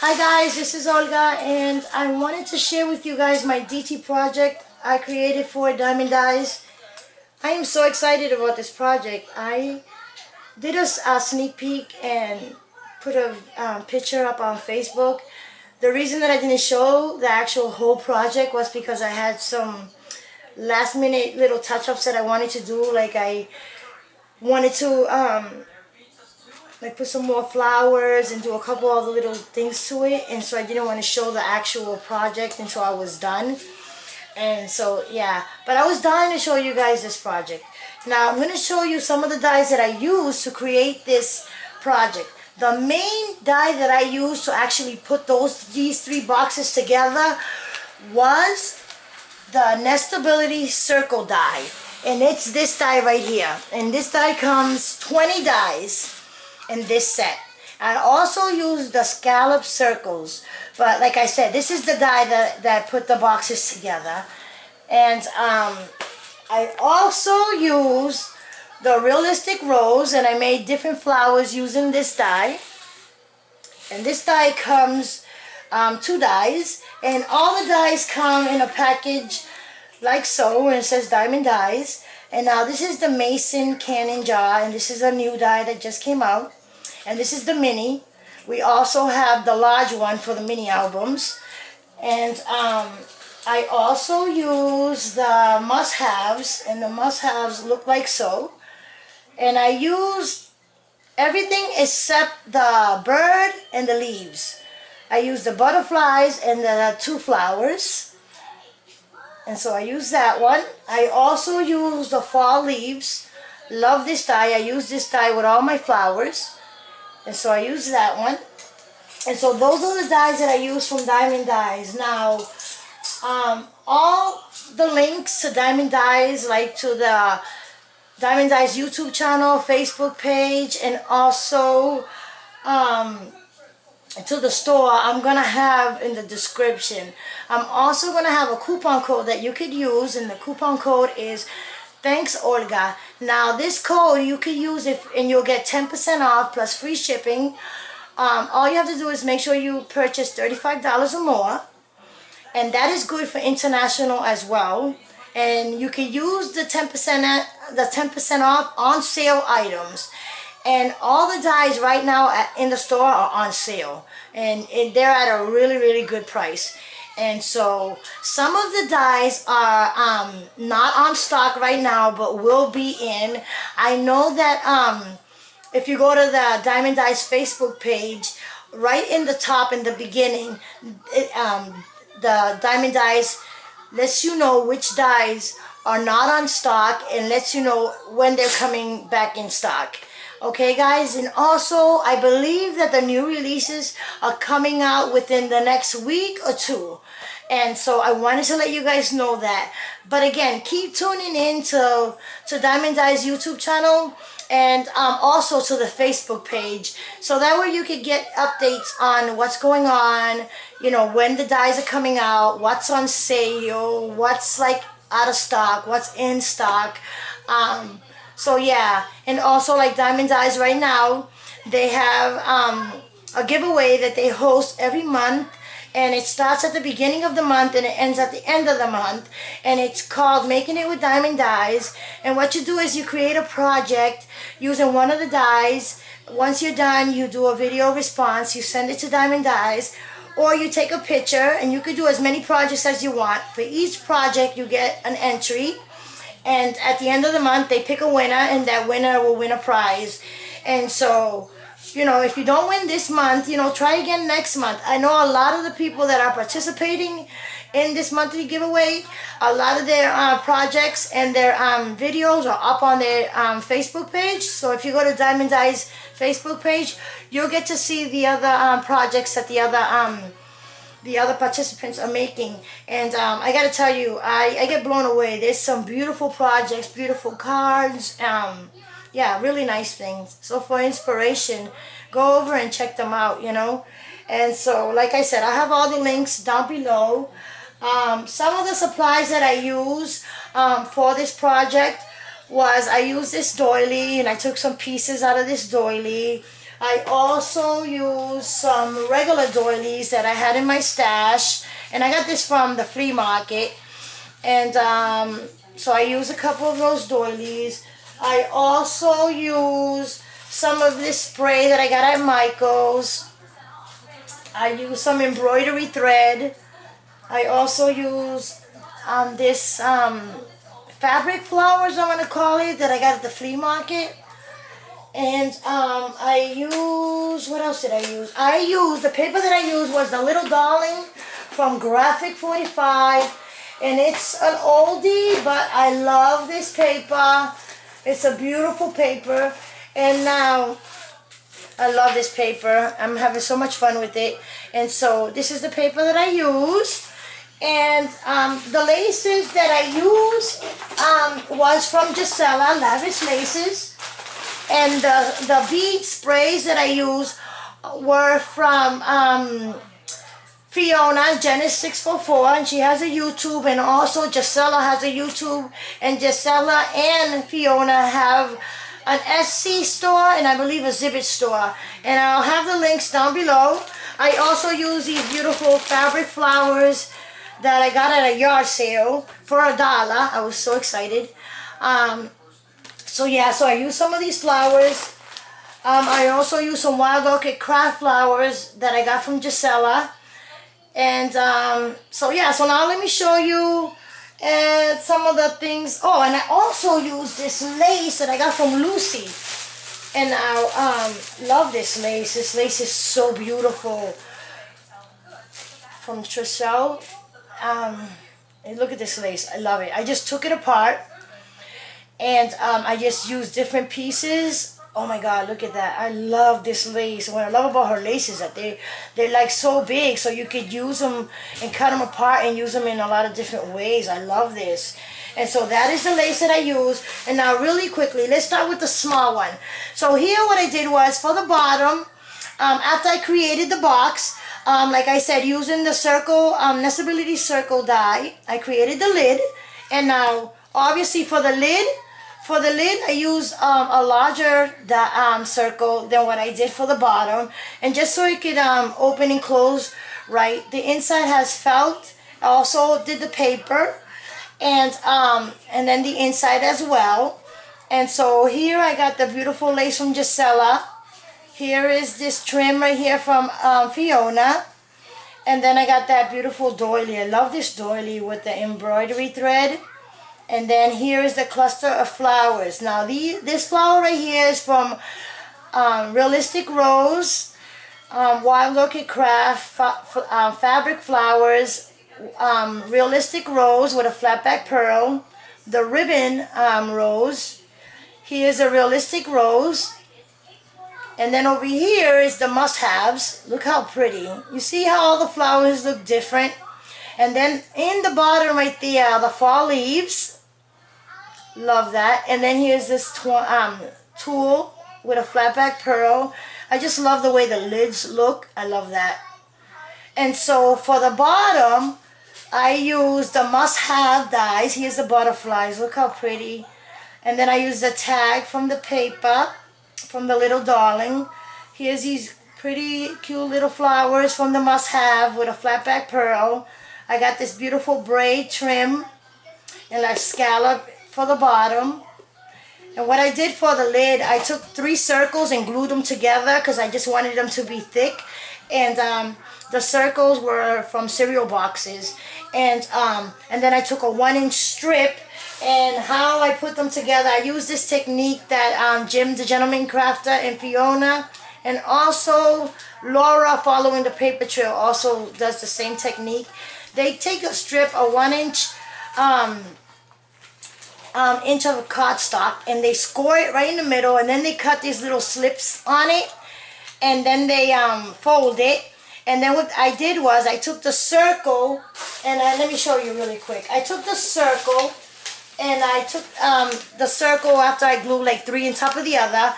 Hi guys, this is Olga and I wanted to share with you guys my DT project I created for Diamond Dyes. I am so excited about this project. I did a sneak peek and put a picture up on Facebook. The reason that I didn't show the actual whole project was because I had some last minute little touch-ups that I wanted to do. Like I wanted to like put some more flowers and do a couple other little things to it, and so I didn't want to show the actual project until I was done. And so yeah, but I was dying to show you guys this project. Now I'm going to show you some of the dyes that I used to create this project. The main dye that I used to actually put these three boxes together was the Nestability Circle dye, and it's this dye right here. And this dye comes 20 dyes in this set. I also use the scallop circles, but like I said, this is the dye that put the boxes together. And I also use the Realistic Rose, and I made different flowers using this dye. And this dye comes 2 dyes, and all the dyes come in a package like so, and it says Diamond Dyes. And now this is the Mason Cannon jar, and this is a new dye that just came out. And this is the mini. We also have the large one for the mini albums. And I also use the must-haves, and the must-haves look like so. And I use everything except the bird and the leaves. I use the butterflies and the 2 flowers. And so I use that one. I also use the fall leaves. Love this dye. I use this dye with all my flowers. And so I use that one. And so those are the dyes that I use from Diamond Dyes. Now, all the links to Diamond Dyes, like to the Diamond Dyes YouTube channel, Facebook page, and also to the store, I'm going to have in the description. I'm also going to have a coupon code that you could use, and the coupon code is Thanks Olga. Now this code you can use and you'll get 10% off plus free shipping. All you have to do is make sure you purchase $35 or more, and that is good for international as well. And you can use the 10% off on sale items. And all the dyes right now in the store are on sale, and they're at a really good price. And so some of the dyes are not on stock right now, but will be in. I know that if you go to the Diamond Dyes Facebook page, right in the top in the beginning, the Diamond Dyes lets you know which dyes are not on stock and lets you know when they're coming back in stock. Okay guys, and also I believe that the new releases are coming out within the next week or 2. And so I wanted to let you guys know that. But again, keep tuning in to Diamond Dyes YouTube channel, and also to the Facebook page, so that way you can get updates on what's going on, you know, when the dyes are coming out, what's on sale, what's like out of stock, what's in stock. So yeah, and also like Diamond Dyes right now, they have a giveaway that they host every month, and it starts at the beginning of the month and it ends at the end of the month, and it's called Making It with Diamond Dyes. And what you do is you create a project using one of the dyes. Once you're done, you do a video response, you send it to Diamond Dyes, or you take a picture, and you could do as many projects as you want. For each project you get an entry, and at the end of the month they pick a winner, and that winner will win a prize. And so, you know, if you don't win this month, you know, try again next month. I know a lot of the people that are participating in this monthly giveaway, a lot of their projects and their videos are up on their Facebook page. So if you go to Diamond Dyes Facebook page, you'll get to see the other projects that the other participants are making. And I gotta tell you, I get blown away. There's some beautiful projects, beautiful cards, yeah, really nice things. So for inspiration, go over and check them out, you know. And so like I said, I have all the links down below. Some of the supplies that I use for this project was, I used this doily, and I took some pieces out of this doily. I also use some regular doilies that I had in my stash, and I got this from the flea market. And so I use a couple of those doilies. I also use some of this spray that I got at Michael's. I use some embroidery thread. I also use this fabric flowers, I'm going to call it, that I got at the flea market. And I use, what else did I use? The paper that I used was the Little Darling from Graphic 45. And it's an oldie, but I love this paper. It's a beautiful paper. And now, I love this paper. I'm having so much fun with it. And so, this is the paper that I use. And the laces that I use was from Gisela, Lavish Laces. And the bead sprays that I use were from Fiona, Genesis 644, and she has a YouTube, and also Gisela has a YouTube, and Gisela and Fiona have an Etsy store, and I believe a Zibbit store. And I'll have the links down below. I also use these beautiful fabric flowers that I got at a yard sale for $1. I was so excited. So yeah, so I use some of these flowers. I also use some Wild Orchid craft flowers that I got from Gisela. And so yeah, so now let me show you some of the things. Oh, and I also use this lace that I got from Lucy. And I love this lace. This lace is so beautiful. From Trishelle. And look at this lace. I love it. I just took it apart. And I just used different pieces. Oh my God, look at that. I love this lace. What I love about her lace is that they're like so big, so you could use them and cut them apart and use them in a lot of different ways. I love this. And so that is the lace that I use. And now really quickly, let's start with the small one. So here what I did was for the bottom, after I created the box, like I said, using the circle, Nestability circle die, I created the lid. And now, obviously for the lid, I use a larger circle than what I did for the bottom. And just so it could open and close right. The inside has felt. I also did the paper. And then the inside as well. And so here I got the beautiful lace from Gisela. Here is this trim right here from Fiona. And then I got that beautiful doily. I love this doily with the embroidery thread. And then here is the cluster of flowers. Now this flower right here is from Realistic Rose, Wild Orchid Craft, Fabric Flowers, Realistic Rose with a flat back pearl, the ribbon rose. Here's a Realistic Rose. And then over here is the must-haves. Look how pretty. You see how all the flowers look different? And then in the bottom right there, the fall leaves. Love that. And then here's this tulle with a flat back pearl. I just love the way the lids look. I love that. And so for the bottom, I use the must-have dies. Here's the butterflies. Look how pretty. And then I use the tag from the paper, from the Little Darling. Here's these pretty cute little flowers from the must-have with a flat back pearl. I got this beautiful braid trim and like scallop for the bottom. And what I did for the lid, I took 3 circles and glued them together because I just wanted them to be thick. And the circles were from cereal boxes. And then I took a 1-inch strip. And how I put them together, I use this technique that Jim the Gentleman Crafter and Fiona and also Laura, following the paper trail, also does the same technique. They take a strip, a 1-inch inch of cardstock, and they score it right in the middle, and then they cut these little slips on it, and then they fold it. And then what I did was I took the circle, and let me show you really quick. I took the circle, and I took the circle after I glued like 3 on top of the other.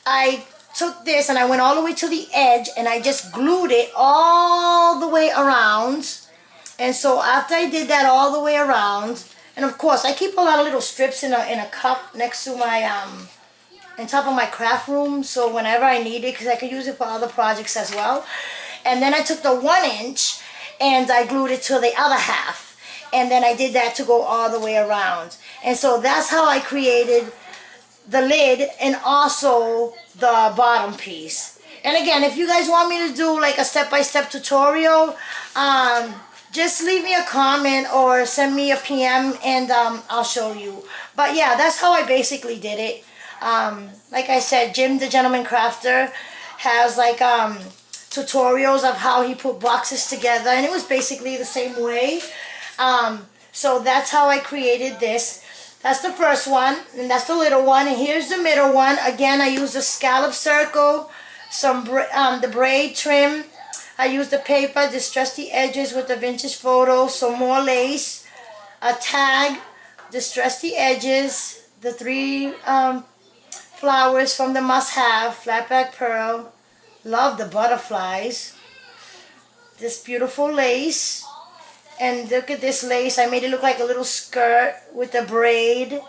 I took this and I went all the way to the edge, and I just glued it all the way around. And so after I did that all the way around, and of course I keep a lot of little strips in a cup next to my on top of my craft room, so whenever I need it, because I could use it for other projects as well. And then I took the 1" and I glued it to the other half, and then I did that to go all the way around. And so that's how I created the lid and also the bottom piece. And again, if you guys want me to do like a step-by-step tutorial, just leave me a comment or send me a PM and I'll show you. But yeah, that's how I basically did it. Like I said, Jim the Gentleman Crafter has like tutorials of how he put boxes together, and it was basically the same way. So that's how I created this. That's the first one, and that's the little one, and here's the middle one. Again, I used a scallop circle, the braid trim. I used the paper, distress the edges with the vintage photo, some more lace, a tag, distress the edges, the 3 flowers from the must-have, flat back pearl. Love the butterflies. This beautiful lace. And look at this lace. I made it look like a little skirt with the braid.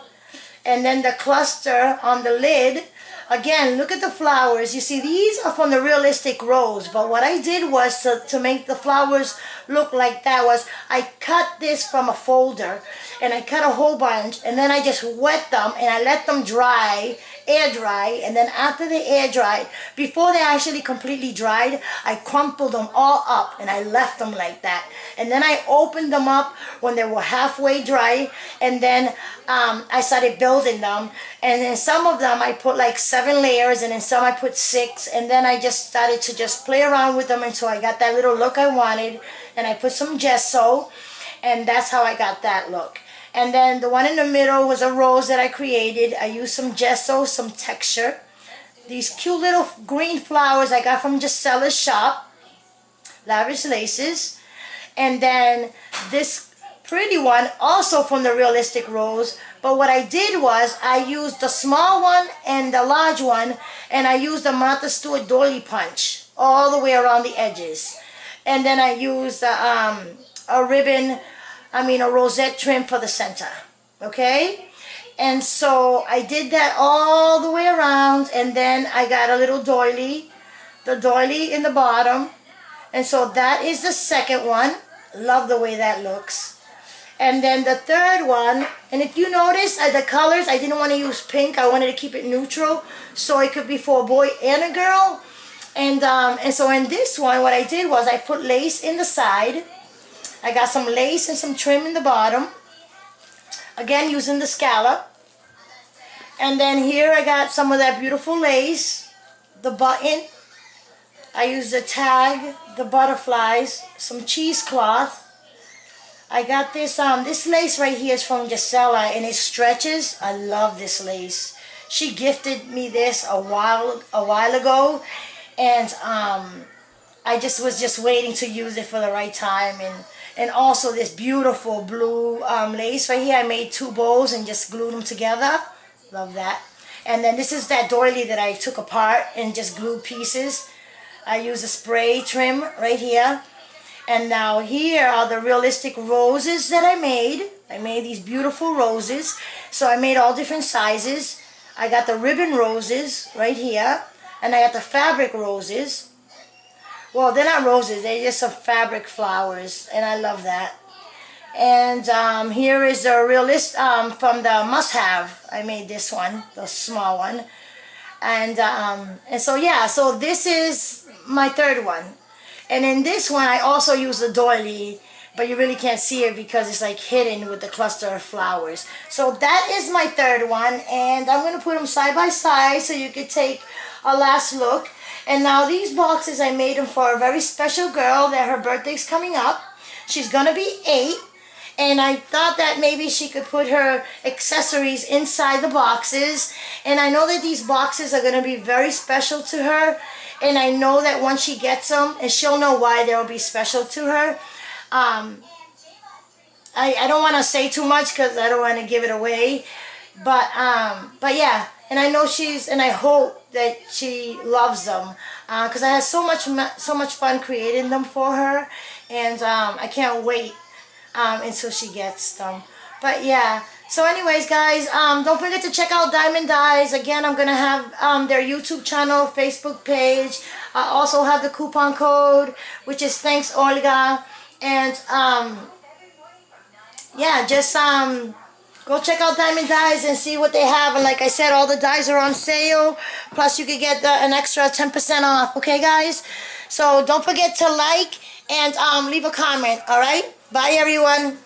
And then the cluster on the lid. Again, look at the flowers. You see, these are from the Realistic Rose. But what I did was to make the flowers look like that was I cut this from a folder. And I cut a whole bunch. And then I just wet them and I let them dry, air dry. And then after they air dried, before they actually completely dried, I crumpled them all up and I left them like that. And then I opened them up when they were halfway dry. And then I started building them. And then some of them I put like 7 layers, and then some I put 6. And then I just started to just play around with them until I got that little look I wanted. And I put some gesso, and that's how I got that look. And then the one in the middle was a rose that I created. I used some gesso, some texture. These cute little green flowers I got from Gisella's shop. Lavish Laces. And then this pretty one, also from the Realistic Rose. But what I did was I used the small one and the large one, and I used the Martha Stewart doily punch all the way around the edges. And then I used a ribbon, a rosette trim for the center. Okay? And so I did that all the way around, and then I got a little doily, the doily in the bottom. And so that is the second one. Love the way that looks. And then the third one, and if you notice the colors, I didn't want to use pink. I wanted to keep it neutral so it could be for a boy and a girl. And so in this one, what I did was I put lace in the side. I got some lace and some trim in the bottom. Again, using the scallop. And then here I got some of that beautiful lace, the button. I used the tag, the butterflies, some cheesecloth. I got this this lace right here is from Gisella, and it stretches. I love this lace. She gifted me this a while ago, and I was just waiting to use it for the right time. And also this beautiful blue lace right here. I made 2 bows and just glued them together. Love that. And then this is that doily that I took apart and just glued pieces. I used a spray trim right here. And now here are the Realistic Roses that I made. I made these beautiful roses. So I made all different sizes. I got the ribbon roses right here. And I got the fabric roses. Well, they're not roses. They're just some fabric flowers. And I love that. And here is the from the must-have. I made this one, the small one. And so yeah, so this is my third one. And in this one, I also use the doily, but you really can't see it because it's like hidden with the cluster of flowers. So that is my third one, and I'm going to put them side by side so you can take a last look. And now these boxes, I made them for a very special girl that her birthday's coming up. She's going to be 8, and I thought that maybe she could put her accessories inside the boxes. And I know that these boxes are going to be very special to her. And I know that once she gets them, and she'll know why they'll be special to her. I don't want to say too much because I don't want to give it away. But yeah, and I know and I hope that she loves them. Because I had so much fun creating them for her. And I can't wait until she gets them. But yeah, So anyways, guys, don't forget to check out Diamond Dyes. Again, I'm going to have their YouTube channel, Facebook page. I also have the coupon code, which is Thanks Olga. And yeah, just go check out Diamond Dyes and see what they have. And like I said, all the dyes are on sale. Plus, you could get an extra 10% off. Okay, guys? So don't forget to like and leave a comment. All right? Bye, everyone.